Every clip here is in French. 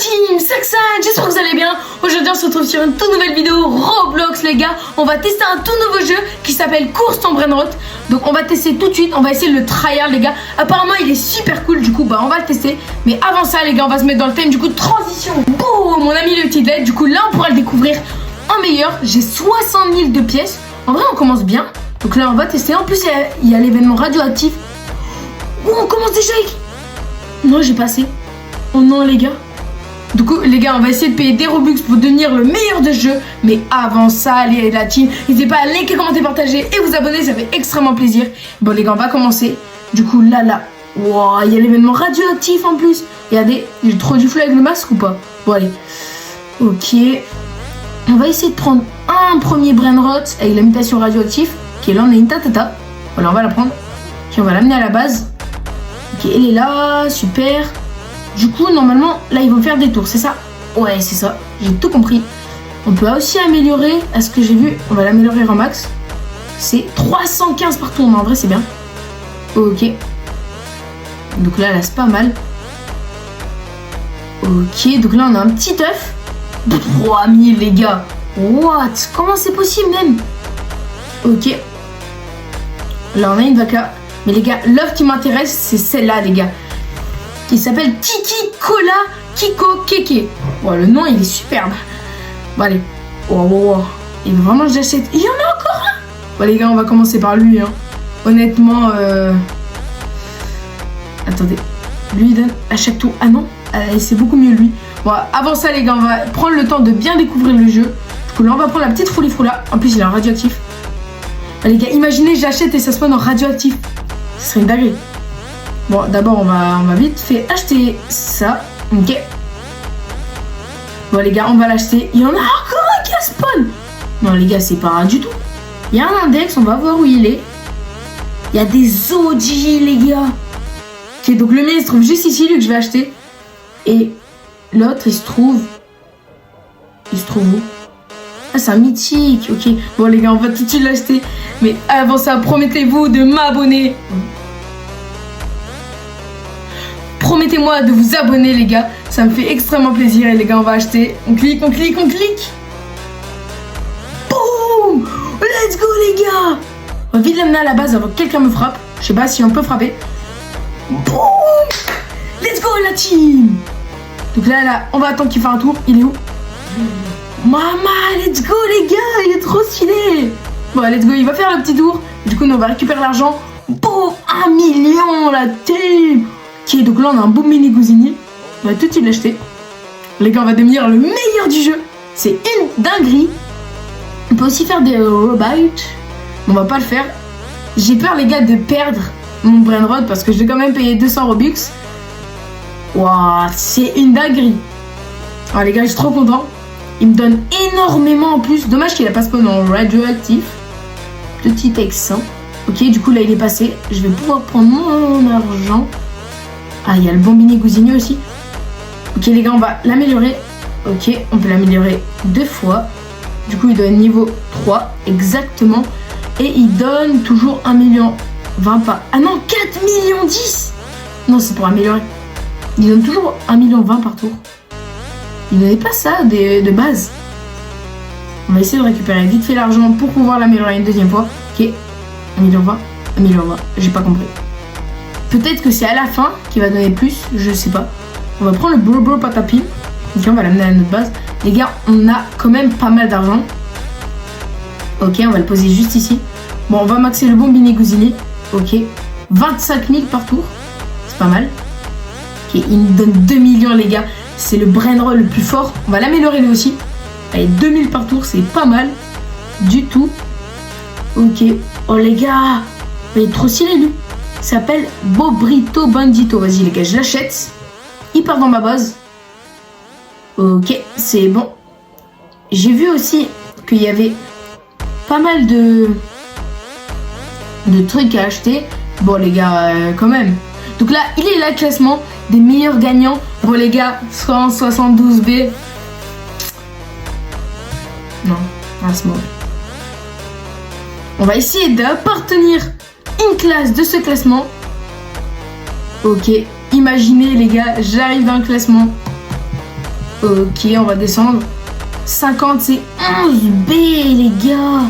team, Saxan, j'espère que vous allez bien. Aujourd'hui on se retrouve sur une toute nouvelle vidéo Roblox les gars. On va tester un tout nouveau jeu qui s'appelle Course ton Brainrot. Donc on va tester tout de suite, on va essayer de le tryhard les gars. Apparemment il est super cool, du coup bah on va le tester. Mais avant ça les gars, on va se mettre dans le thème du coup de transition. Boum, mon ami le petit LED, du coup là on pourra le découvrir en meilleur. J'ai 60 000 de pièces, en vrai on commence bien. Donc là on va tester, en plus il y a l'événement radioactif. Oh, on commence déjà avec... Non j'ai pas assez. Oh non les gars. Du coup les gars on va essayer de payer des Robux pour devenir le meilleur de jeu. Mais avant ça la team, n'hésitez pas à liker, commenter, partager et vous abonner, ça fait extrêmement plaisir. Bon les gars on va commencer. Du coup là, wow, il y a l'événement radioactif en plus. Regardez, j'ai trop du flou avec le masque ou pas? Bon allez. Ok. On va essayer de prendre un premier Brainrot avec la mutation radioactive. Ok là on a une tatata. Voilà on va la prendre. Ok on va l'amener à la base. Ok elle est là, super. Du coup, normalement, là, ils vont faire des tours, c'est ça? Ouais, c'est ça. J'ai tout compris. On peut aussi améliorer, à ce que j'ai vu, on va l'améliorer en max. C'est 315 par tour, mais en vrai, c'est bien. Ok. Donc là, c'est pas mal. Ok, donc là, on a un petit œuf. 3000, les gars. What? Comment c'est possible, même? Ok. Là, on a une vaca. Mais les gars, l'œuf qui m'intéresse, c'est celle-là, les gars. Il s'appelle Kiki Cola Kiko Keke. Oh, le nom il est superbe. Bon allez. Oh. Et vraiment je l'achète. Il y en a encore un. Bon les gars on va commencer par lui hein. Honnêtement attendez. Lui il donne à chaque tour. Ah non, c'est beaucoup mieux lui. Bon avant ça les gars on va prendre le temps de bien découvrir le jeu. Du coup là on va prendre la petite Froulifroula. En plus il est en radioactif. Bon, les gars imaginez j'achète et ça spawn en radioactif. Ce serait une dinguerie. Bon, d'abord, on va vite fait acheter ça. Ok. Bon, les gars, on va l'acheter. Il y en a encore un qui a spawn. Non, les gars, c'est pas un du tout. Il y a un index, on va voir où il est. Il y a des OG, les gars. Ok, donc le mien, il se trouve juste ici, lui, que je vais acheter. Et l'autre, il se trouve où? Ah, c'est un mythique. Ok. Bon, les gars, on va tout de suite l'acheter. Mais avant ça, promettez-vous de m'abonner. Promettez-moi de vous abonner les gars, ça me fait extrêmement plaisir et les gars on va acheter, on clique. Boum! Let's go les gars! On va vite l'amener à la base avant que quelqu'un me frappe, je sais pas si on peut frapper. Boum! Let's go la team! Donc là, on va attendre qu'il fasse un tour, il est où? Maman, let's go les gars, il est trop stylé! Bon let's go, il va faire le petit tour, du coup nous on va récupérer l'argent. Boum! 1 million la team! Ok, donc là on a un beau mini gousinier. On va tout de suite l'acheter. Les gars, on va devenir le meilleur du jeu. C'est une dinguerie. On peut aussi faire des Robux. On va pas le faire. J'ai peur, les gars, de perdre mon Brainrot parce que je vais quand même payer 200 Robux. Waouh, c'est une dinguerie. Alors, les gars, je suis trop content. Il me donne énormément en plus. Dommage qu'il a pas spawn en radioactif. Petit accent. Ok, du coup, là, il est passé. Je vais pouvoir prendre mon argent. Ah, il y a le bombini gousinier aussi. Ok, les gars, on va l'améliorer. Ok, on peut l'améliorer 2 fois. Du coup, il donne niveau 3, exactement. Et il donne toujours 1 million 20 par... Ah non, 4 millions 10. Non, c'est pour améliorer. Il donne toujours 1 million 20 par tour. Il donnait pas ça de base. On va essayer de récupérer vite fait l'argent pour pouvoir l'améliorer une deuxième fois. Ok, 1 million 20, 1 million 20. J'ai pas compris. Peut-être que c'est à la fin qui va donner plus, je sais pas. On va prendre le Bro Patapi. Ok, on va l'amener à notre base. Les gars, on a quand même pas mal d'argent. Ok, on va le poser juste ici. Bon, on va maxer le bombini gousinier. Ok, 25 000 par tour. C'est pas mal. Ok, il nous donne 2 millions, les gars. C'est le Brainrot le plus fort. On va l'améliorer lui aussi. Allez, 2000 par tour, c'est pas mal. Du tout. Ok. Oh, les gars. Il est trop stylé, lui. Il s'appelle Bobrito Bandito. Vas-y les gars, je l'achète. Il part dans ma base. Ok, c'est bon. J'ai vu aussi qu'il y avait pas mal de trucs à acheter. Bon les gars, quand même. Donc là, il est là le classement des meilleurs gagnants. Bon les gars, 172B. Non, c'est mauvais. On va essayer d'appartenir une classe de ce classement. Ok, imaginez les gars, j'arrive dans le classement. Ok, on va descendre. 50, c'est 11B, les gars.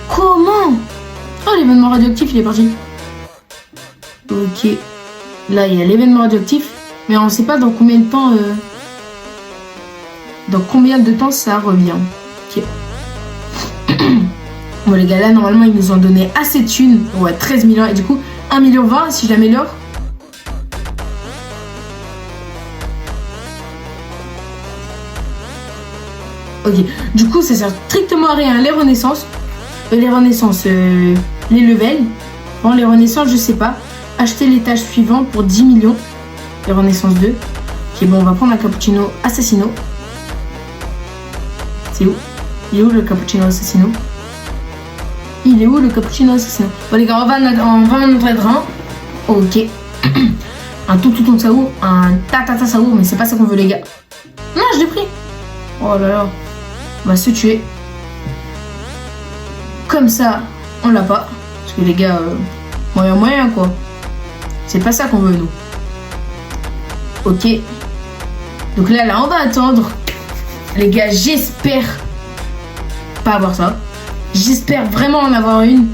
Comment? Oh, l'événement radioactif, il est parti. Ok. Là, il y a l'événement radioactif. Mais on ne sait pas dans combien de temps... Dans combien de temps ça revient. Ok. Bon, les gars, là, normalement, ils nous ont donné assez de thunes. Ouais, 13 millions. Et du coup, 1,20 million si je l'améliore. Ok. Du coup, ça sert strictement à rien. Les renaissances. Les levels. Bon, les renaissances, je sais pas. Acheter l'étage suivant pour 10 millions. Les renaissances 2. Ok, bon, on va prendre un cappuccino assassino. C'est où? Il est où le cappuccino assassino? Il est où le cappuccino assassino? Bon, les gars, on va en notre un. Ok. Un tout saour. Un ta saour. Mais c'est pas ça qu'on veut, les gars. Non, je l'ai pris. Oh là là. On va se tuer. Comme ça, on l'a pas. Parce que les gars, moyen quoi. C'est pas ça qu'on veut, nous. Ok. Donc là, on va attendre. Les gars, j'espère pas avoir ça. J'espère vraiment en avoir une.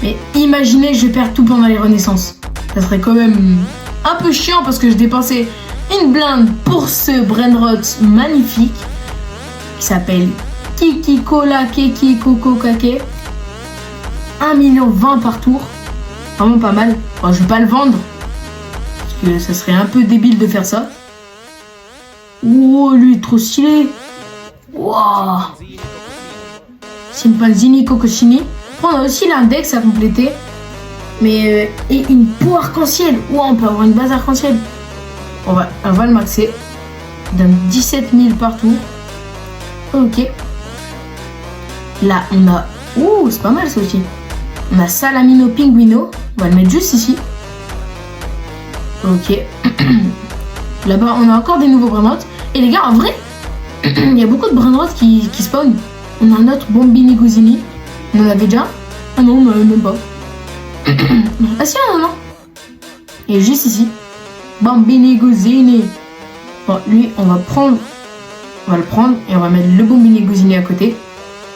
Mais imaginez, je perds tout pendant les renaissances. Ça serait quand même un peu chiant parce que je dépensais une blinde pour ce brainrot magnifique qui s'appelle Kiki Cola Keki Coco Kake. 1,20 million par tour. Vraiment pas mal. Bon, je vais pas le vendre. Parce que ça serait un peu débile de faire ça. Oh, lui, trop stylé. Wow. Simpanzini Cocosini. On a aussi l'index à compléter. Mais et une peau arc-en-ciel. Wow, on peut avoir une base arc-en-ciel. On va le maxer. Donne 17 000 par tour. Ok. Là, on a... Ouh, c'est pas mal ça aussi. On a Salamino Pinguino. On va le mettre juste ici. Ok. Là-bas, on a encore des nouveaux brainrots. Et les gars, en vrai, il y a beaucoup de brainrots qui spawnent. On a un autre Bombini Guzini. On en avait déjà? Ah non, on en avait même pas. Ah si, non. Et juste ici. Bombini Guzini. Bon, lui, on va le prendre et on va mettre le Bombini Guzini à côté.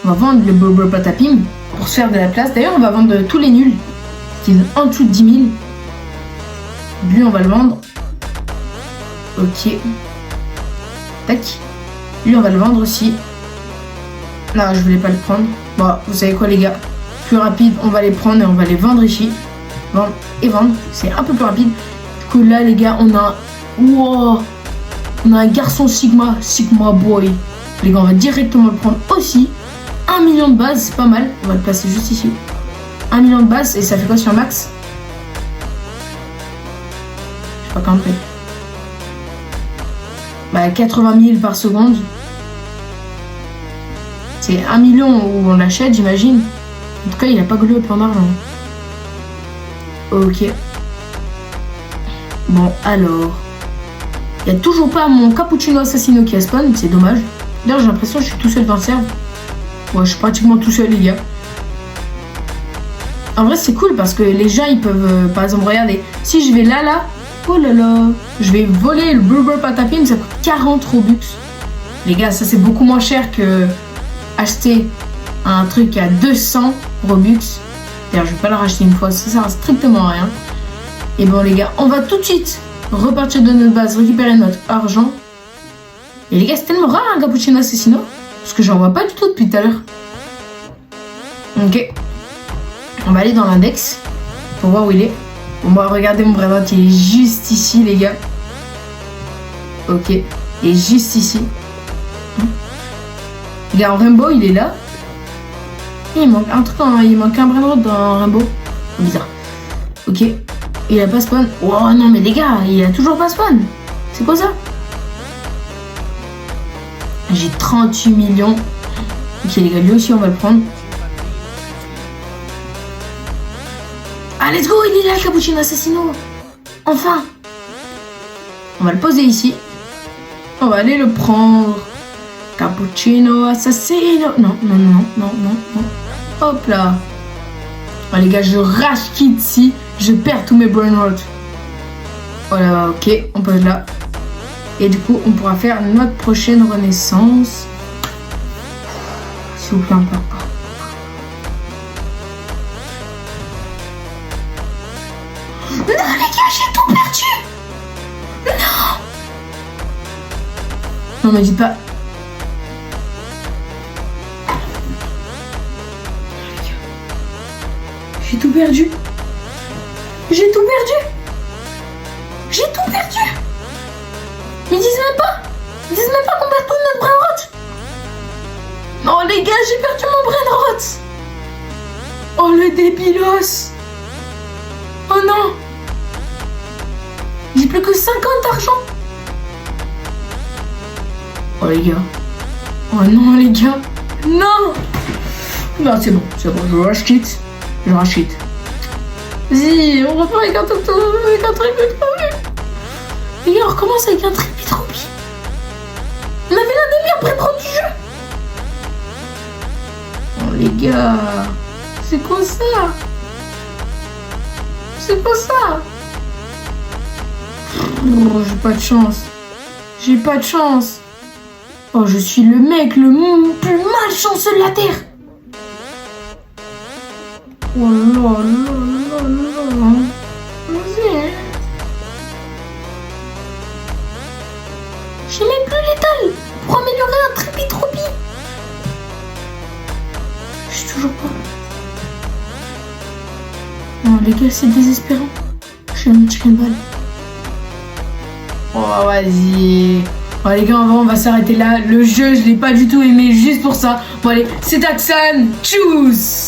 On va vendre le Bobo Patapim pour se faire de la place. D'ailleurs, on va vendre tous les nuls qui sont en dessous de 10 000. Lui, on va le vendre. Ok. Tac. Lui, on va le vendre aussi. Non, je voulais pas le prendre. Bon, vous savez quoi, les gars? Plus rapide, on va les prendre et on va les vendre ici. Vendre et vendre. C'est un peu plus rapide. Du coup, là, les gars, on a... Wow. On a un garçon Sigma Boy. Les gars, on va directement le prendre aussi. 1 million de base, c'est pas mal. On va le placer juste ici. 1 million de base, et ça fait quoi sur max? Je sais pas quand même. Bah, 80 000 par seconde. C'est 1 million où on l'achète, j'imagine. En tout cas, il a pas globe en argent. Ok. Bon, alors. Il n'y a toujours pas mon cappuccino assassino qui a spawn, c'est dommage. D'ailleurs, j'ai l'impression que je suis tout seul dans le serve. Ouais, je suis pratiquement tout seul, les gars. En vrai, c'est cool parce que les gens, ils peuvent, par exemple, regardez. Si je vais là, oh là là, je vais voler le Burger Patapim, ça coûte 40 Robux. Les gars, ça c'est beaucoup moins cher que acheter un truc à 200 Robux. D'ailleurs, je vais pas le racheter une fois, ça sert à strictement à rien. Et bon, les gars, on va tout de suite repartir de notre base, récupérer notre argent. Et les gars, c'est tellement rare un cappuccino assassino. Parce que j'en vois pas du tout depuis tout à l'heure. Ok. On va aller dans l'index. Pour voir où il est. On va regarder mon brainrot, il est juste ici, les gars. Ok. Il est juste ici. Les gars, en Rainbow, il est là. Et il manque un truc, il manque un brainrot dans Rainbow. C'est bizarre. Ok. Il a pas spawn. Oh non, mais les gars, il a toujours pas spawn. C'est quoi ça? J'ai 38 millions. Ok, les gars, lui aussi, on va le prendre. Ah, let's go, il est là, le cappuccino assassino. Enfin. On va le poser ici. On va aller le prendre. Cappuccino assassino. Non. Hop là. Oh, les gars, je rage quitte ici. Je perds tous mes brainrots. Voilà, ok, on pose là. Et du coup, on pourra faire notre prochaine renaissance. S'il vous plaît, on perd pas. Non, les gars, j'ai tout perdu. Non. Non, me dites pas. J'ai tout perdu. J'ai tout perdu. J'ai tout perdu. Ils disent même pas. Ils disent même pas qu'on perd tout notre brainrot. Non, les gars, j'ai perdu mon brainrot. Oh, le débilos. Oh non. J'ai plus que 50 d'argent. Oh, les gars. Oh non, les gars. Non. Non, c'est bon. Je rachète. Je rachète. Vas-y, on repart avec un truc prévu. Les gars, on recommence avec un trépi-tropi. On avait la demi après prendre du jeu. Oh les gars, c'est quoi ça? C'est quoi ça? Oh, j'ai pas de chance. J'ai pas de chance. Oh, je suis le mec le plus malchanceux de la Terre. Oh là là là là. Vas-y. J'ai même plus l'étal pour améliorer un trépi-tropi. Je suis toujours pas. Non, les gars, c'est désespérant. Je vais me tirer une balle. Oh, vas-y. Bon, les gars, on va s'arrêter là. Le jeu, je l'ai pas du tout aimé juste pour ça. Bon, allez, c'est Axan. Tchuss.